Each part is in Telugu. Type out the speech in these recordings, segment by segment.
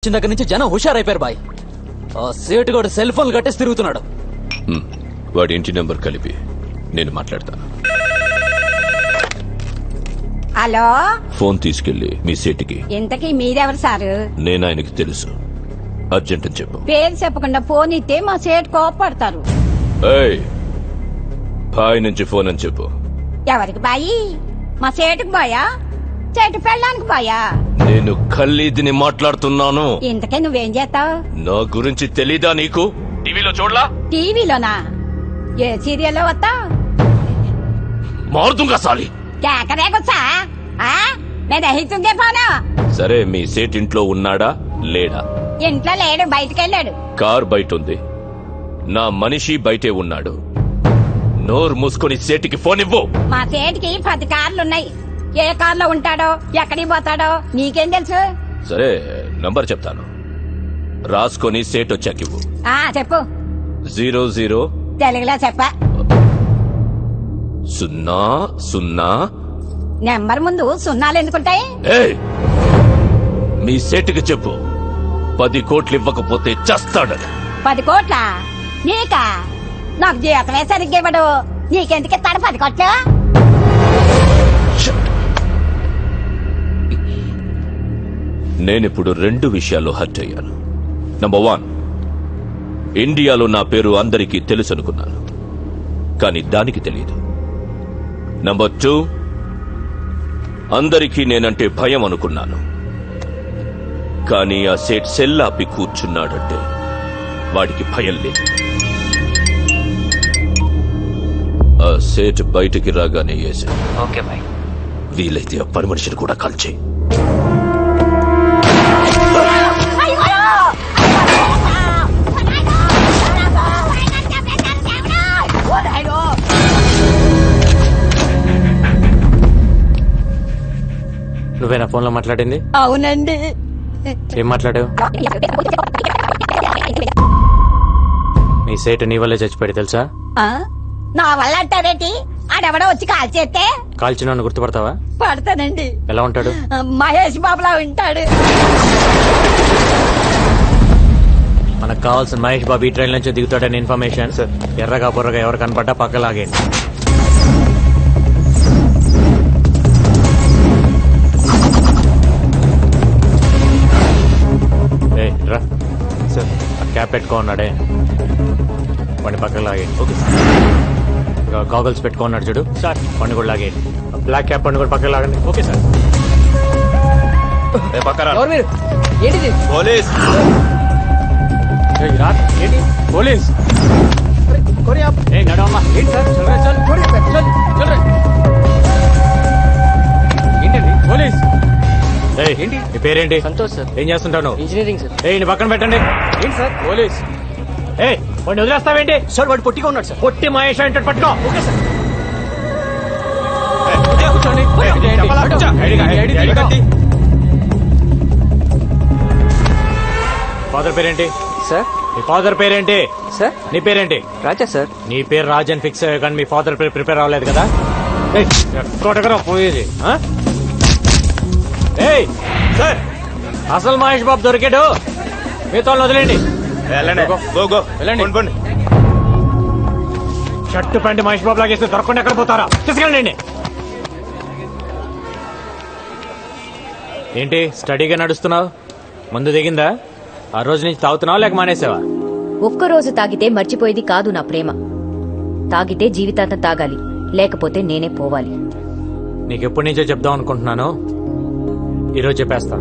వచ్చిన దగ్గర నుంచి జనం హుషారైపోయారు బాయ్. ఆ సేటు గడు సెల్ ఫోన్ కట్టేసి తిరుగుతున్నాడు. వాడి ఇంటి నెంబర్ కలిపి నేను మాట్లాడతాను. హలో, ఫోన్ తీసుకెళ్లి మీ సేటుకి. ఇంతకీ మీరెవరు సారు? నేను ఆయనకి తెలుసు, అర్జెంట్ అని చెప్పు. పేరు చెప్పకుండా ఫోన్ ఇస్తే మా సేటు కోపడతారు. ఏయ్, బాయ్ నుంచి ఫోన్ అని చెప్పు. ఎవరికి బాయి? మా సేటుకు బాయా, సేటు పెళ్ళానికి బాయా? నేను ఖల్లీదిని మాట్లాడుతున్నాను. ఇంతకే నువ్వేం చేస్తావు? నా గురించి తెలీదా నీకు? టీవీలో చూడలా? టీవీలోనా? ఏ సీరియల్లో వస్తా? మారుతుంగా సాలి. కేకరేకొచ్చా? నేను దహిస్తుందే ఫోను. సరే, మీ సేట్ ఇంట్లో ఉన్నాడా లేడా? ఇంట్లో లేడు, బయటకెళ్ళాడు. కార్ బయట ఉంది, నా మనిషి బయటే ఉన్నాడు. నోరు మూసుకొని సేటికి ఫోన్ ఇవ్వు. మా సేటికి 10 కార్లున్నాయి. ఏ కార్లో ఉంటాడో, ఎక్కడికి పోతాడో నీకేం తెలుసు? సరే, నంబర్ చెప్తాను, రాసుకొని సేట్ వచ్చాకివ్వు. చెప్పు. 00 తెలుగులో చెప్పా. 00. నెంబర్ ముందు సున్నాలు ఎందుకుంటాయి? మీ సేటుకి చెప్పు, 10 కోట్లు ఇవ్వకపోతే చస్తాడని. 10 కోట్ల? నీకా? నాకు జీతమే సరిగ్గా ఇవ్వడు. నీకెందుకు ఇస్తాడు 10 కోట్లు? నేనిప్పుడు 2 విషయాల్లో హర్ట్ అయ్యాను. నంబర్ 1, ఇండియాలో నా పేరు అందరికీ తెలుసు అనుకున్నాను, కానీ దానికి తెలియదు. నంబర్ 2, అందరికీ నేనంటే భయం అనుకున్నాను, కానీ ఆ సేట్ సెల్లాపి కూర్చున్నాడంటే వాడికి భయం లేదు. ఆ సేట్ బయటికి రాగానే వేసా. Okay bye. వీలైతే ఆ పని మనిషిని కూడా కాల్చే. నువ్వేనా ఫోన్ లో మాట్లాడింది? అవునండి. ఏం మాట్లాడావు? మీ సేటు నీ వల్లే చచ్చిపోయాడు తెలుసా? నా వల్ల అంటారేంటి? ఆడెవడో వచ్చి కాల్ చేస్తే కాల్చిన గుర్తుపడతావా? పడతానండి. ఎలా ఉంటాడు? మహేష్ బాబులా ఉంటాడు. మనకు కావాల్సిన మహేష్ బాబు ఈ ట్రైన్ నుంచి దిగుతాడని ఇన్ఫర్మేషన్. ఎర్రగా బుర్రగా ఎవరు కనపడ్డా పక్కలాగేయండి. రా సార్, క్యాప్ పెట్టుకో ఉన్నాడే, వాడిని పక్కకు లాగేయండి. Okay sir. గాగల్స్ పెట్టుకో ఉన్నాడు చూడు సార్, వాడిని కూడా లాగేయండి. బ్లాక్ క్యాప్ వాడిని కూడా పక్కకు లాగండి. Okay sir. ఏంటిది? పోలీస్. ఏంటి పోలీస్? నడవమ్మా. ఏంటి సార్? ఏంటండి పోలీస్? ఏంటి నీ పేరేంటి? సంతోష్ సార్. ఏం చేస్తుంటాను? Engineering sir. నీ పక్కన పెట్టండి. ఏంటి సార్? పోలీస్. వాడిని వదిలేస్తావేంటి సార్? వాడు పొట్టిగా ఉన్నాడు సార్. పొట్టి మహేష్ అంటే పట్టుకో. Okay sir. ఫాదర్ పేరేంటి సార్? మీ ఫాదర్ పేరేంటి సార్? నీ పేరేంటి? రాజా సార్. నీ పేరు రాజన్ ఫిక్స్ అయ్యా, కానీ మీ ఫాదర్ పేరు ప్రిపేర్ అవ్వలేదు కదా? ఎక్కడెక్కడ పోయేది? సార్, అసలు మహేష్ బాబు దొరికాడు, మీతో వదిలేండి. వెళ్ళండి. షర్టు ప్యాంట్ మహేష్ బాబు లాగేస్తే దొరకకుండా ఎక్కడ పోతారా? తీసుకెళ్ళండి. ఏంటి స్టడీగా నడుస్తున్నావు? ముందు దిగిందా? ఆ రోజు నుంచి తాగుతున్నావా లేక మానేసావా? ఒక్కరోజు తాగితే మర్చిపోయేది కాదు నా ప్రేమ. తాగితే జీవితాంతం తాగాలి, లేకపోతే నేనే పోవాలి. నీకెప్పటి నుంచో చెప్దాం అనుకుంటున్నాను, ఈరోజు చెప్పేస్తా.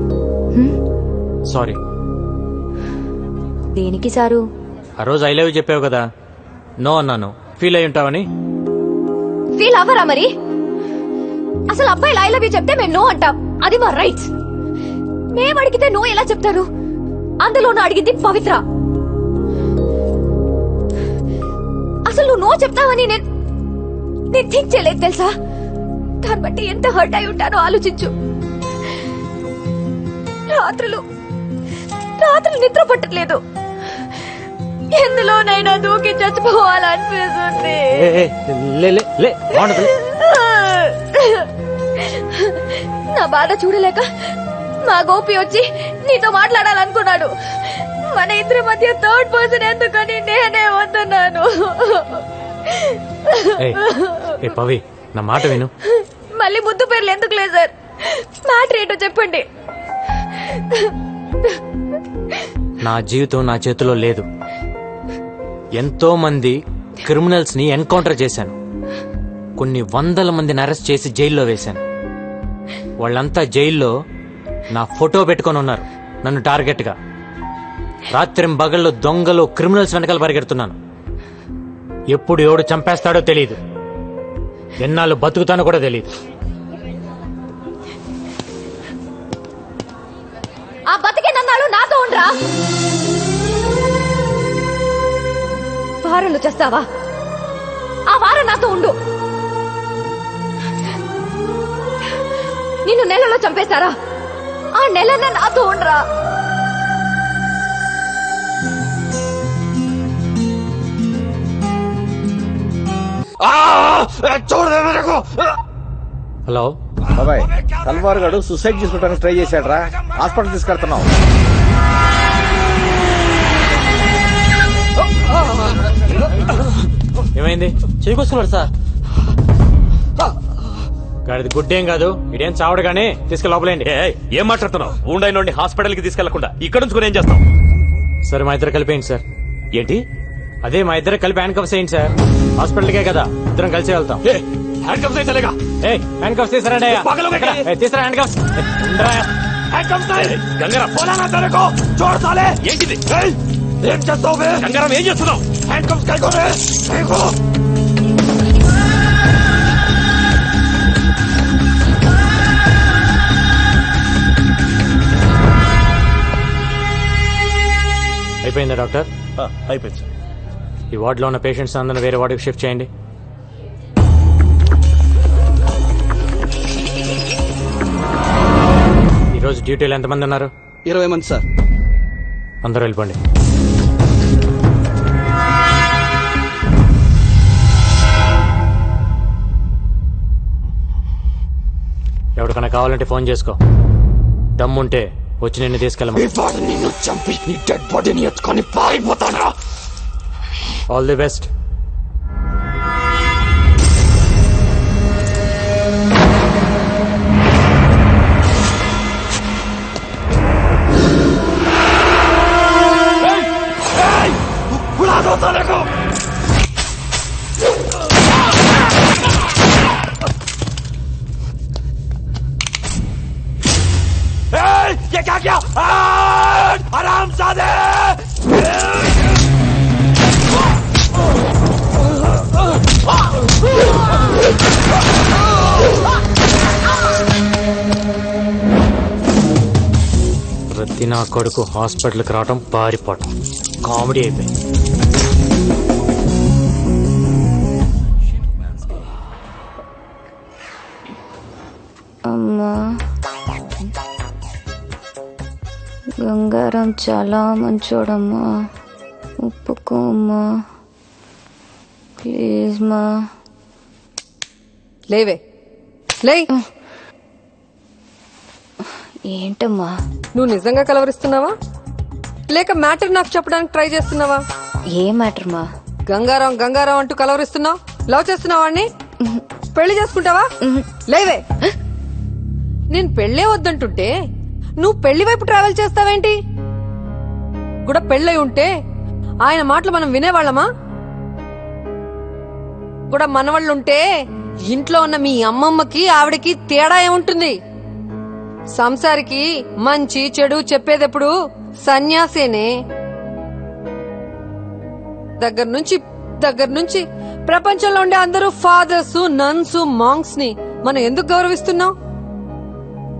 సారీ. దేనికి సారు? ఆ రోజు ఐ లవ్ యూ చెప్పావు కదా, నో అన్నాను. ఫీల్ అయి ఉంటావని. ఫీల్ అవ్వరా మరి? అసలు అబ్బాయిలు ఐ లవ్ యూ చెప్తే మేము నో అంటాం, అది మా రైట్స్. మేము అడిగితే నో ఎలా చెప్తారు? అందులోనూ అడిగింది పవిత్ర. అసలు నువ్వు నో చెప్తావని నేను థింక్ చేయలేదు తెలుసా? దాన్ని బట్టి ఎంత హర్ట్ అయి ఉంటానో ఆలోచించు. రాత్రులు నిద్ర పట్టట్లేదు, ఎందులోనైనా దూకి చచ్చిపోవాలనిపిస్తుంది. నా బాధ చూడలేక మా గోపి వచ్చి నీతో మాట్లాడాలనుకున్నాడు. మన ఇద్దరి మధ్య థర్డ్ పర్సన్ ఎందుకని నేనే వస్తున్నాను. పవి, నా మాట విను. మళ్ళీ ముద్దు పేర్లు ఎందుకు లేదు సార్? మ్యాటర్ ఏంటో చెప్పండి. నా జీవితం నా చేతిలో లేదు. ఎంతో మంది క్రిమినల్స్ ని ఎన్కౌంటర్ చేశాను. కొన్ని వందల మందిని అరెస్ట్ చేసి జైల్లో వేశాను. వాళ్ళంతా జైల్లో నా ఫోటో పెట్టుకొని ఉన్నారు నన్ను టార్గెట్ గా. రాత్రి బగళ్ళు దొంగలు క్రిమినల్స్ వెనకాల పరిగెడుతున్నాను. ఎప్పుడు ఎవడు చంపేస్తాడో తెలియదు. ఎన్నాళ్ళు బతుకుతానో కూడా తెలియదు. ఆ బతికే నన్నాళ్ళు నాతో ఉండరా? వారంలో చేస్తావా? ఆ వారం నాతో ఉండు. నిన్ను నెలలో చంపేశారా? ఆ నెలన్న నాతో ఉండరా? హలో బాబాయ్, తల్వార్ గడు సూసైడ్ చేసుకోవడానికి ట్రై చేశాడు రా. హాస్పిటల్ తీసుకెళ్తున్నాం. ఏమైంది? చేకొస్తున్నాడు సార్. గాడిది గుడ్డేం కాదు, ఇదేం చావడు గానీ తీసుకెళ్ళి లోపలేండి. ఏం మాట్లాడుతున్నావు? ఊండైన హాస్పిటల్ కి తీసుకెళ్లకుండా ఇక్కడ నుంచి ఏం చేస్తాం? సరే, మా ఇద్దరు కలిపేయండి సార్. ఏంటి? అదే, మా ఇద్దరు కలిపి హ్యాండ్ కప్స్ వేయండి సార్. హాస్పిటల్కే కదా, ఇద్దరం కలిసి వెళ్తాం. హ్యాండ్ కప్స్ తీసారండి. తీసారా హ్యాండ్ కప్స్? ఏంటిది? ఏం చేస్తావు? గంగారాం, ఏం చేస్తున్నావు? హ్యాండ్ కప్స్ అయిపోయిందా డాక్టర్? అయిపోయింది సార్. ఈ వార్డులో ఉన్న పేషెంట్స్ అందరిని వేరే వార్డుకి షిఫ్ట్ చేయండి. ఈరోజు డ్యూటీలో ఎంతమంది ఉన్నారు? 20 మంది సార్. అందరూ వెళ్ళిపోండి. ఎవరికైనా కావాలంటే ఫోన్ చేసుకో. దమ్ముంటే వచ్చి నిన్ను తీసుకెళ్ళమని. నిన్ను చంపి నీ డెడ్ బాడీని ఎత్తుకొని పారిపోతానా? All the best. ये क्या किया? हरामजादे! ప్రతి నా కొడుకు హాస్పిటల్కి రావటం, పారిపోవటం కామెడీ అయిపోయింది. అమ్మా, గంగారాం చాలా మంచోడమ్మా, ఒప్పుకోమ్మా ప్లీజ్ మా. లేవే, లే. ఏంటమ్మా? నువ్వు నిజంగా కలవరిస్తున్నావా లేక మ్యాటర్ నాకు చెప్పడానికి ట్రై చేస్తున్నావా? ఏ మ్యాటర్ మా? గంగారాం గంగారాం అంటూ కలవరిస్తున్నావు. లవ్ చేస్తున్నావా వాడిని? పెళ్లి చేసుకుంటావా? లేవే. నేను పెళ్లే వద్దంటుంటే నువ్వు పెళ్లి వైపు ట్రావెల్ చేస్తావేంటి? కూడా పెళ్ళై ఉంటే ఆయన మాటలు మనం వినేవాళ్ళమా? కూడా మనవాళ్ళుంటే ఇంట్లో ఉన్న మీ అమ్మమ్మకి ఆవిడకి తేడా ఏముంటుంది? సంసారికి మంచి చెడు చెప్పేదెప్పుడు సన్యాసేనే. దగ్గర నుంచి ప్రపంచంలో ఉండే అందరూ ఫాదర్స్, నన్స్, మాంగ్స్ ని మనం ఎందుకు గౌరవిస్తున్నాం?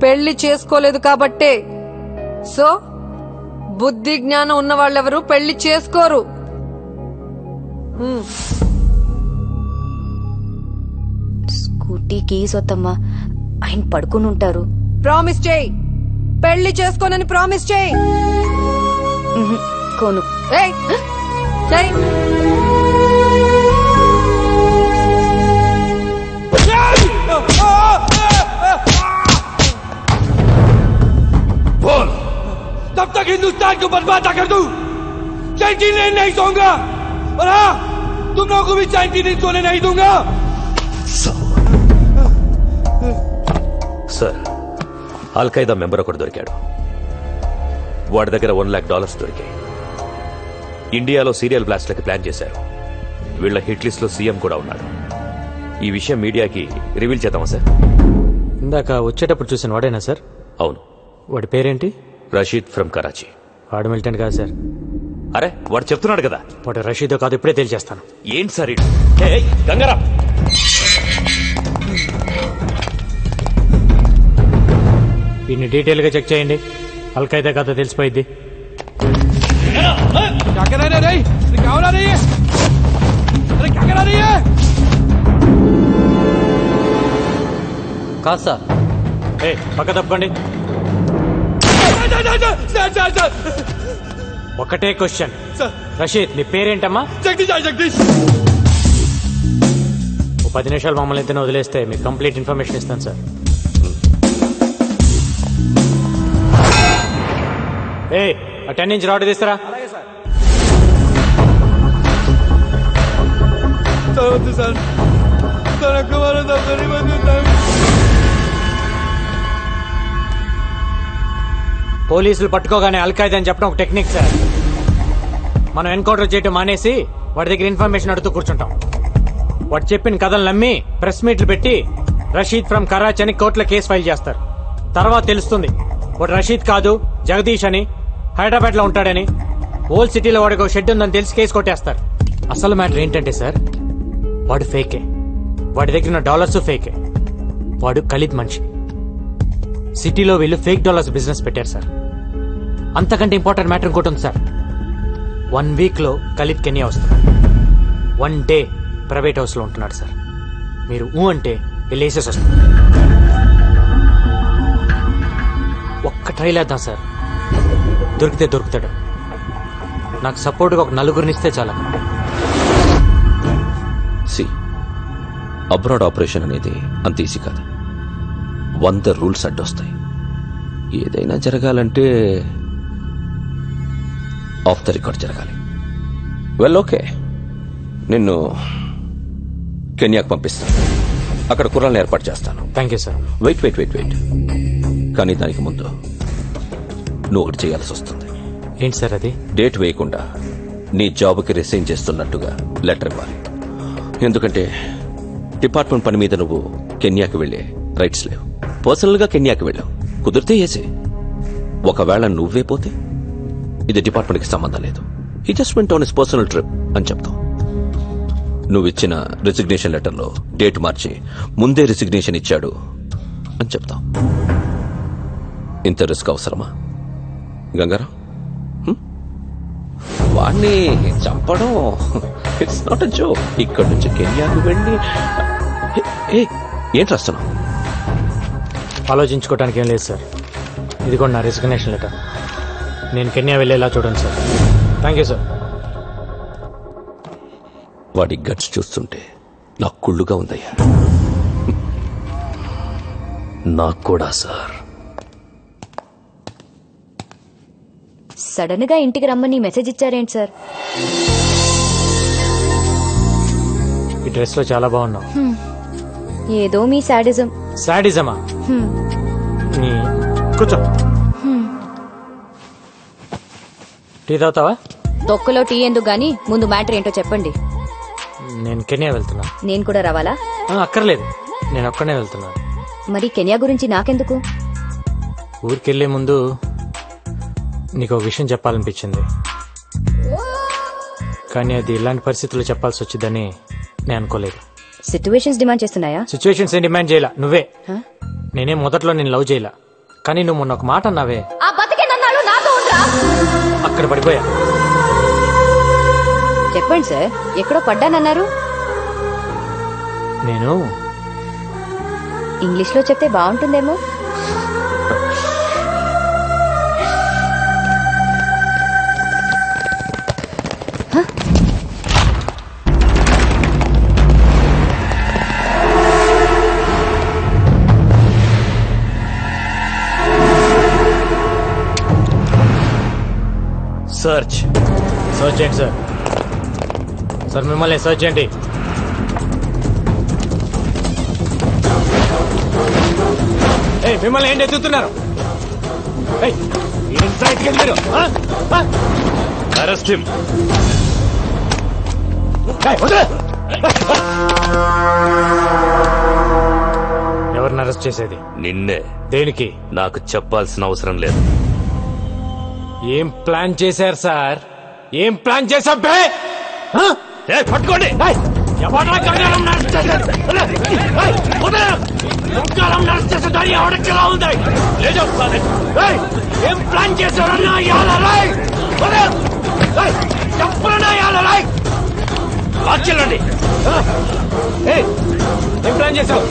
పెళ్లి చేసుకోలేదు కాబట్టే. సో బుద్ధి జ్ఞానం ఉన్న వాళ్ళెవరూ పెళ్లి చేసుకోరు. స్కూటీ కీస్ వద్దమ్మా, ఆయన పడుకుని ఉంటారు. ప్రామిస్ చేయి, పెళ్లి చేసుకోనని ప్రామిస్ చేయి. కోను. ఏయ్, చేయి. बोल तब तक हिंदुस्तान को बर्बाद ना कर दूं, चैन की नींद नहीं सोऊंगा। और हाँ, तुम लोगों को भी चैन की नींद सोने नहीं दूंगा। సార్ అల్ఖైదా మెంబర్ ఒకడు దొరికాడు. వాడి దగ్గర $1 lakh దొరికాయి. ఇండియాలో సీరియల్ బ్లాస్ట్లకి ప్లాన్ చేశారు. వీళ్ళ హిట్ లిస్ట్ లో సీఎం కూడా ఉన్నాడు. ఈ విషయం మీడియాకి రివీల్ చేద్దామా సార్? ఇందాక వచ్చేటప్పుడు చూసిన వాడేనా సార్? అవును. వాడి పేరేంటి? రషీద్ ఫ్రమ్ కరాచీ. వాడు మిలిటెంట్ కాదు సార్. అరే వాడు చెప్తున్నాడు కదా. వాడు రషీదో కాదు, ఇప్పుడే తేల్చేస్తాను. ఏంటి సార్ ఇది? గంగారాం, దీన్ని డీటెయిల్ గా చెక్ చేయండి. అల్ఖైదా కథ తెలిసిపోయింది. क्या कर रहे रे? क्या हो रही है? अरे क्या करा रही है? కాదు సార్. పక్క తప్పకండి. ఒకటే క్వశ్చన్. రషీద్, నీ పేరేంటమ్మా? జగదీష్. జగదీష్. ఓ 10 నిమిషాలు మమ్మల్ని ఇద్దరిని వదిలేస్తే మీకు కంప్లీట్ ఇన్ఫర్మేషన్ ఇస్తాను సార్. ఆ 10 ఇంచ్ రాడ్ తీస్తారా? సార్ పోలీసులు పట్టుకోగానే అల్ఖైదా అని చెప్పడం ఒక టెక్నిక్ సార్. మనం ఎన్కౌంటర్ చేయటం మానేసి వాడి దగ్గర ఇన్ఫర్మేషన్ అడుగుతూ కూర్చుంటాం. వాడు చెప్పిన కథలు నమ్మి ప్రెస్ మీట్లు పెట్టి రషీద్ ఫ్రమ్ కరాచీ అని కోర్టులో కేసు ఫైల్ చేస్తారు. తర్వాత తెలుస్తుంది వాడు రషీద్ కాదు, జగదీష్ అని, హైదరాబాద్ లో ఉంటాడని. ఓల్డ్ సిటీలో వాడికి ఒక షెడ్ ఉందని తెలిసి కేసు కొట్టేస్తారు. అసలు మ్యాటర్ ఏంటంటే సార్, వాడు ఫేకే. వాడి దగ్గర ఉన్న డాలర్స్ ఫేకే. వాడు ఖలీద్ మనిషి. సిటీలో వీళ్ళు ఫేక్ డాలర్స్ బిజినెస్ పెట్టారు సార్. అంతకంటే ఇంపార్టెంట్ మ్యాటర్ ఇంకోటి ఉంది సార్. 1 వీక్ లో ఖలీద్ కెన్యా వస్తాడు. 1 డే ప్రైవేట్ హౌస్ లో ఉంటున్నాడు సార్. మీరు అంటే వెళ్ళేసేసి వస్తాడు. ఒక్క ట్రైల్ వేద్దాం సార్, దొరికితే దొరుకుతాడు. నాకు సపోర్ట్గా ఒక 4 ఇస్తే చాలా. అబ్రాడ్ ఆపరేషన్ అనేది అంత ఈజీ కాదు. 100 రూల్స్ అడ్డొస్తాయి. ఏదైనా జరగాలంటే ఆఫ్ ద రికార్డ్ జరగాలి. వెల్ ఓకే, నిన్ను కెన్యాకు పంపిస్తాను. అక్కడ కుర్రాలను ఏర్పాటు చేస్తాను. Thank you sir. వెయిట్. కానీ దానికి ముందు నువ్వు ఒకటి చేయాల్సి వస్తుంది. ఏంటి సార్ అది? డేట్ వేయకుండా నీ జాబ్కి రిసైన్ చేస్తున్నట్టుగా లెటర్ ఇవ్వాలి. ఎందుకంటే డిపార్ట్మెంట్ పని మీద నువ్వు కెన్యాకి వెళ్లే రైట్స్ లేవు. పర్సనల్ గా కెన్యాకి వెళ్ళావు, కుదిరితే ఏసే. ఒకవేళ నువ్వే పోతే ఇది డిపార్ట్మెంట్ కి సంబంధం లేదు. He just went on his personal trip అని చెప్తావు. నువ్విచ్చిన రిసిగ్నేషన్ లెటర్లో డేట్ మార్చి ముందే రిసిగ్నేషన్ ఇచ్చాడు అని చెప్తావు. ఇంత రిస్క్ అవసరమా గంగారాం? వాణ్ణి చంపడం ఇట్స్ నాట్ అ జోక్. ఇక్కడి నుంచి కెన్యాకు వెళ్ళి ఏంటి రాస్తున్నావు? ఆలోచించుకోవడానికి ఏం లేదు సార్. ఇది కూడా నా రిసిగ్నేషన్ లెటర్. నేను కెన్యా వెళ్ళేలా చూడండి సార్. Thank you sir. వాడి గట్స్ చూస్తుంటే నాకు కుళ్ళుగా ఉందయ్యా. నాకు కూడా సార్. సడన్ గా ఇంటికి రమ్మని మెసేజ్ ఇచ్చారేంటి సార్? ఈ డ్రెస్ లో చాలా బాగున్నావు. ఏదో మీ సాడిజం. సాడిజమా? కూర్చో. టీ తాగుతావా? తొక్కలో టీ ఎందుకు గానీ ముందు మ్యాటర్ ఏంటో చెప్పండి. నేను కెన్యా వెళ్తున్నా. నేను కూడా రావాలా? అక్కర్లేదు, నేను ఒక్కనే వెళ్తున్నాను. మరి కెన్యా గురించి నాకెందుకు? ఊరికెళ్లే ముందు నీకు ఒక విషయం చెప్పాలనిపించింది. కానీ అది ఇలాంటి పరిస్థితుల్లో చెప్పాల్సి వచ్చిందని నేను అనుకోలేదు. సిచ్యువేషన్స్ డిమాండ్ చేస్తున్నాయా? సిచ్యువేషన్స్ ఏం డిమాండ్ చేయలా. నువ్వే. నేనే మొదట్లో నేను లవ్ చేయలా, కానీ నువ్వు మొన్న ఒక మాట అన్నావే. అక్కడ పడిపోయా. చెప్పండి సార్, ఎక్కడో పడ్డానన్నారు. నేను ఇంగ్లీష్ లో చెప్తే బాగుంటుందేమో. సర్చ్ సర్చ్ చేయండి సార్. సార్ మిమ్మల్ని సర్చ్ చేయండి. మిమ్మల్ని ఏంటి ఎత్తుతున్నారు? Arrest him. ఎవరిని అరెస్ట్ చేసేది? నిన్నే. దేనికి? నాకు చెప్పాల్సిన అవసరం లేదు. ఏం ప్లాన్ చేశారు సార్? ఏం ప్లాన్ చేశా? పట్టుకోండి. ఏం ప్లాన్ చేశారన్నా? వాక్యండి. ఏం ప్లాన్ చేశావు?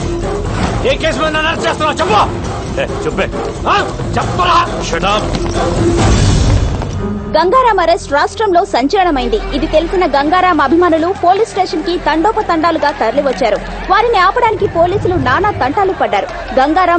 ఏ కేసు మీద అరెస్ట్ చేస్తున్నావు? చెప్పు. చెప్పే. చెప్పరా. షటప్. గంగారాం అరెస్ట్ రాష్ట్రంలో సంచలనమైంది. ఇది తెలిసిన గంగారాం అభిమానులు పోలీస్ స్టేషన్ కి తండోపతండాలుగా తరలివచ్చారు. వారిని ఆపడానికి పోలీసులు నానా తంటాలు పడ్డారు. గంగారాం